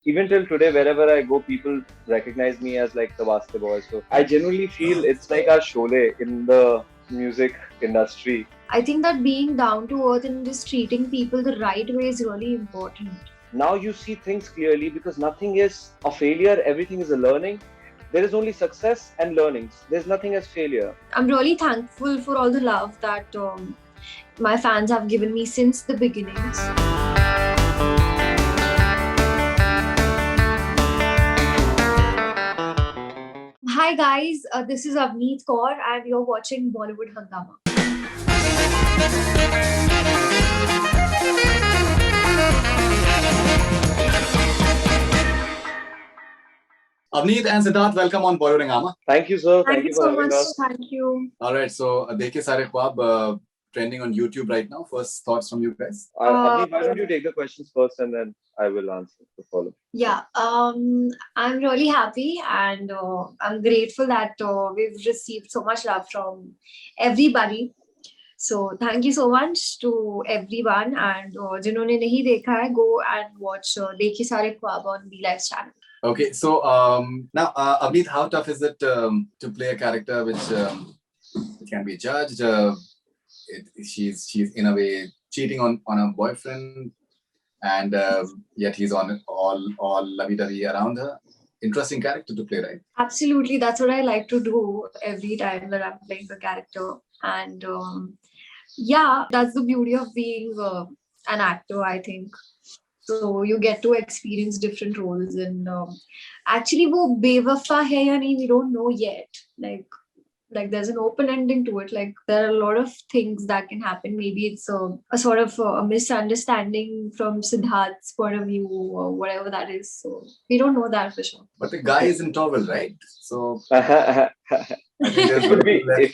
Even till today, wherever I go, people recognize me as like the Vaste boy. So I genuinely feel it's like our Sholay in the music industry. I think that being down to earth and just treating people the right way is really important. Now you see things clearly because nothing is a failure, everything is a learning. There is only success and learnings. There's nothing as failure. I'm really thankful for all the love that my fans have given me since the beginnings. Hi guys, this is Avneet Kaur and you're watching Bollywood Hangama. Avneet and Siddharth, welcome on Bollywood Hangama. Thank you, sir. Thank you for so having much. us. Thank you. All right, so Dekhe Sare Khwab trending on YouTube right now. First thoughts from you guys? Avneet, why don't you take the questions first and then I will answer to follow. Yeah, I'm really happy and I'm grateful that we've received so much love from everybody. So thank you so much to everyone and जिन्होंने नहीं देखा है, go and watch देखिए सारे ख्वाब on Be Live's channel. Okay, so now Avneet, how tough is it to play a character which can be judged? She's in a way cheating on her boyfriend, and yet he's on all lovey-dovey around her. Interesting character to play, right? Absolutely, that's what I like to do every time that I'm playing the character, and yeah, that's the beauty of being an actor, I think. So you get to experience different roles, and actually, वो बेवफा है या नहीं, we don't know yet. Like there's an open ending to it. Like there are a lot of things that can happen. Maybe it's a sort of a misunderstanding from Siddharth's point of view or whatever that is. So we don't know that for sure. But the guy is in towel, right? So it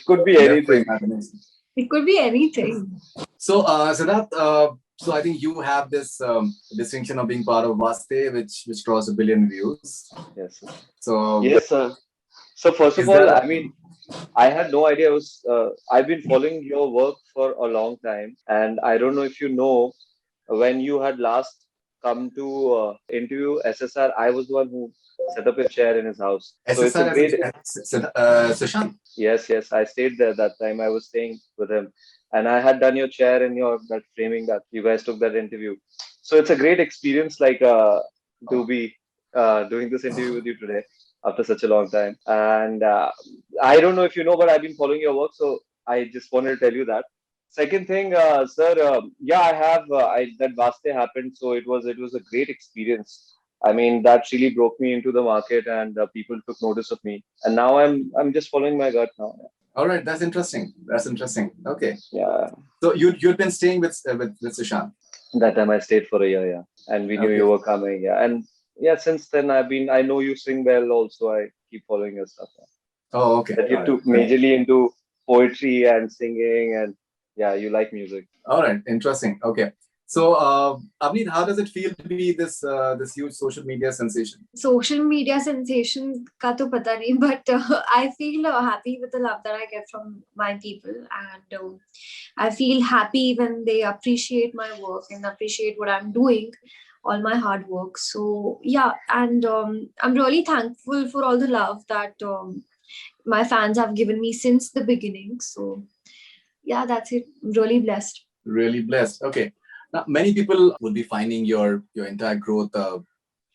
could be anything. It could be anything. So Siddharth, so I think you have this distinction of being part of Vaste, which crossed 1 billion views. Yes. So yes, sir. So first of all, I mean, I had no idea. I've been following your work for a long time, and I don't know if you know, when you had last come to interview SSR, I was the one who set up a chair in his house. So it's a great. Sushant. Yes, I stayed there that time. I was staying with him, and I had done your chair and your that framing that you guys took that interview. So it's a great experience, like to be doing this interview with you today after such a long time. And I don't know if you know, but I've been following your work, so I just wanted to tell you that. Second thing, sir, yeah, I have. That Vaste happened, so it was a great experience. I mean, that really broke me into the market, and people took notice of me. And now I'm just following my gut now. All right, that's interesting. Okay. Yeah. So you'd been staying with Sushant. That time I stayed for a year, yeah, and we knew you were coming, yeah, and yeah, since then I know you sing well also. I keep following your stuff. Yeah. Oh, okay. That you took majorly into poetry and singing, and yeah, you like music. All right, interesting. Okay. So, Avneet, how does it feel to be this huge social media sensation? Social media sensation ka to pata nahi, but I feel happy with the love that I get from my people, and I feel happy when they appreciate my work and appreciate what I'm doing, all my hard work. So yeah, and I'm really thankful for all the love that my fans have given me since the beginning. So yeah, that's it. I'm really blessed. Really blessed. Okay. Now, many people will be finding your entire growth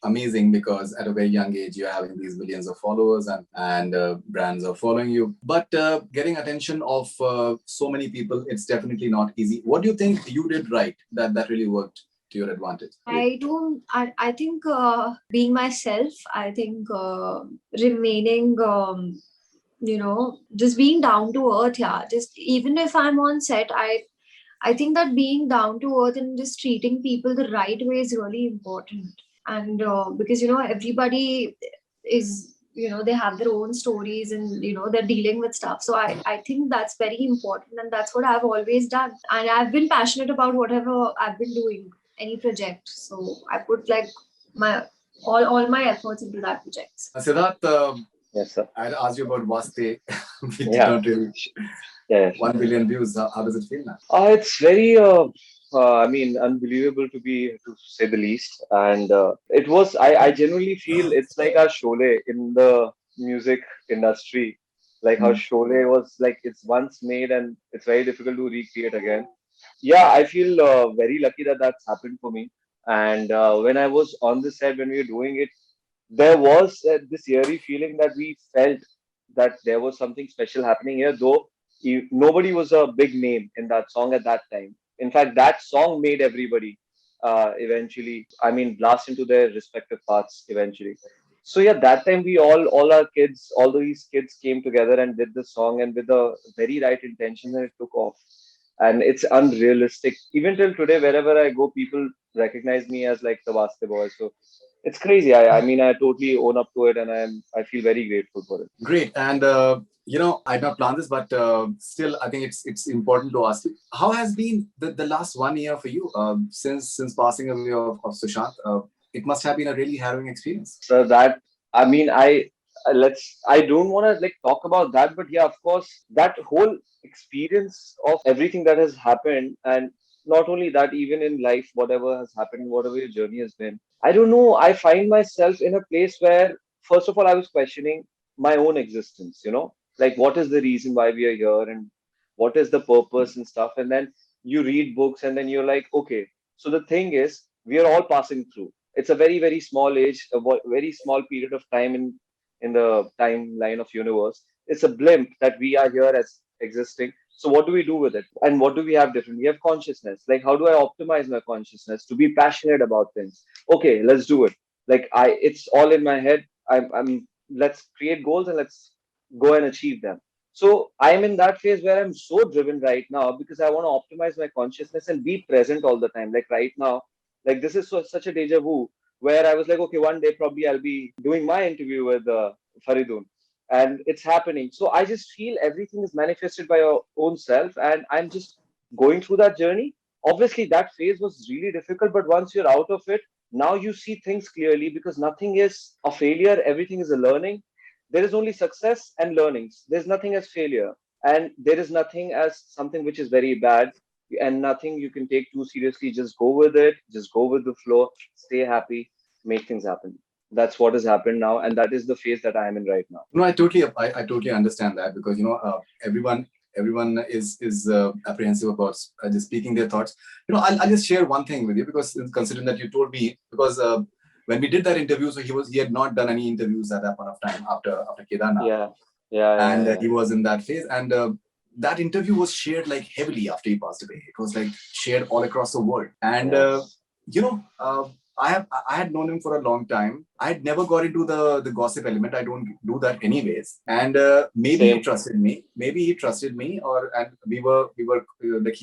amazing because at a very young age you're having these millions of followers and brands are following you. But getting attention of so many people, it's definitely not easy. What do you think you did right that really worked to your advantage? I think being myself. I think remaining. Just being down to earth. Yeah, just even if I'm on set, I think that being down to earth and just treating people the right way is really important. And because, everybody is, they have their own stories and, they're dealing with stuff. So I think that's very important. And that's what I've always done. And I've been passionate about whatever I've been doing, any project. So I put like my all my efforts into that project. Siddharth, yes, sir. I asked you about Vaste. Yeah. Not really. Yeah. 1 billion views. How does it feel now? It's very I mean, unbelievable to say the least. And it was, I genuinely feel it's like our Sholay in the music industry, like how Mm. Sholay was like it's once made and it's very difficult to recreate again. Yeah, I feel very lucky that that's happened for me. And when I was on the set when we were doing it, there was this eerie feeling that we felt that there was something special happening here, though nobody was a big name in that song at that time. In fact, that song made everybody eventually, I mean, blast into their respective paths eventually. So yeah, that time all our kids, all these kids came together and did the song, and with the very right intention, and it took off. And it's unrealistic. Even till today, wherever I go, people recognize me as like the Vaste boy. So it's crazy. I mean, I totally own up to it, and I feel very grateful for it. Great. And I did not plan this, but still, I think it's important to ask you, how has been the last 1 year for you since passing away of Sushant? It must have been a really harrowing experience. So that, I mean, I don't want to like talk about that, but yeah, of course, that whole experience of everything that has happened, and not only that, even in life, whatever has happened, whatever your journey has been, I don't know. I find myself in a place where, first of all, I was questioning my own existence. Like what is the reason why we are here, and what is the purpose and stuff. And then you read books, and then you're like, okay, so the thing is, we are all passing through. It's a very very small age, very small period of time in the timeline of universe. It's a blimp that we are here as existing. So what do we do with it, and what do we have different? We have consciousness. Like, how do I optimize my consciousness to be passionate about things? Okay, let's do it. Like, it's all in my head. I'm let's create goals and let's go and achieve them. So I'm in that phase where I'm so driven right now because I want to optimize my consciousness and be present all the time. Like right now, like this is such a deja vu where I was like, okay, one day probably I'll be doing my interview with Faridun, and it's happening. So I just feel everything is manifested by your own self, and I'm just going through that journey. Obviously, that phase was really difficult, but once you're out of it, now you see things clearly because nothing is a failure, everything is a learning. There is only success and learnings. There's nothing as failure, and there is nothing as something which is very bad, and nothing you can take too seriously. Just go with it, just go with the flow, stay happy, make things happen. That's what has happened now, and that is the phase that I am in right now. No, I totally understand that because everyone is apprehensive about just speaking their thoughts. I'll just share one thing with you because considering that you told me because when we did that interview, so he had not done any interviews at that point of time after Kedarnath, Yeah, yeah, and yeah, he was in that phase, and that interview was shared like heavily after he passed away. It was like shared all across the world, and yeah. Yes. you know. I had known him for a long time. I had never got into the gossip element. I don't do that anyways. And maybe he Same. trusted me. Maybe he trusted me, and we were like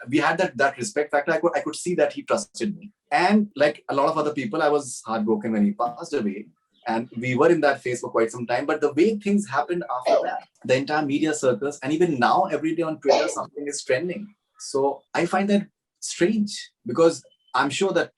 we had that respect factor. I could see that he trusted me. And like a lot of other people, I was heartbroken when he passed away. And we were in that phase for quite some time. But the way things happened after that, the entire media circus, and even now, every day on Twitter, something is trending. So I find that strange because I'm sure that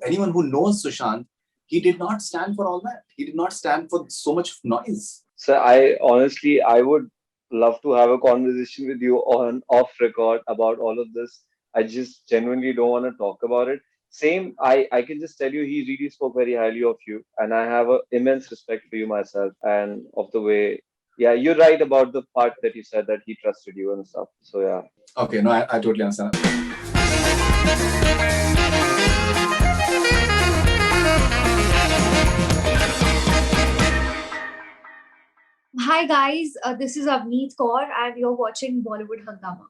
anyone who knows Sushant, he did not stand for all that. He did not stand for so much noise. So I honestly, I would love to have a conversation with you on off record about all of this. I just genuinely don't want to talk about it. Same, I can just tell you, he really spoke very highly of you, and I have a immense respect for you myself and of the way. Yeah, you're right about the part that you said that he trusted you and stuff. So yeah. Okay, no, I totally understand. Hi guys, this is Avneet Kaur and you're watching Bollywood Hangama.